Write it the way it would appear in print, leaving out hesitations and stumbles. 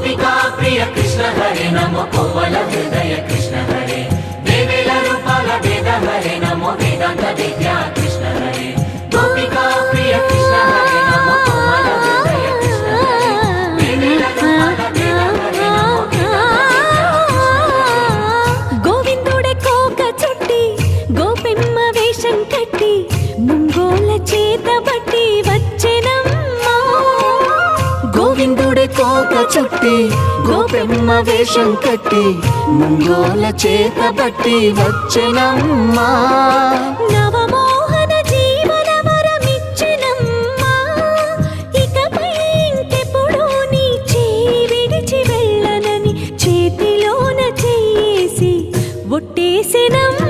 గోపికా ప్రియ కృష్ణ హరే నమో కోవల హృదయ కృష్ణ హరే దేవేల రూపాల వేద హరే నమో వేదాంత విద్యా కృష్ణ హరే గోపికా ప్రియ కృష్ణ హరే నమో కోవల హృదయ కృష్ణ హరే దేవేల రూపాల వేద హరే నమో వేదాంత విద్యా కృష్ణ హరే గోవిందుడే కోక చుట్టి గోపెమ్మ వేషం కట్టి ముంగోల చేత బట్టి వచ్చెనమ్మా గోవిందుడే కోక చుట్టి గోపెమ్మ వేషం కట్టి ముంగోల చేత బట్టి వచ్చెనమ్మా నవమోహన జీవన వరమిచ్చెనమ్మా ఇకపై ఇంకెప్పుడు నీ చేయి విడిచి వెళ్ళనని చేతిలోన చేసి ఒట్టేసెనమ్మా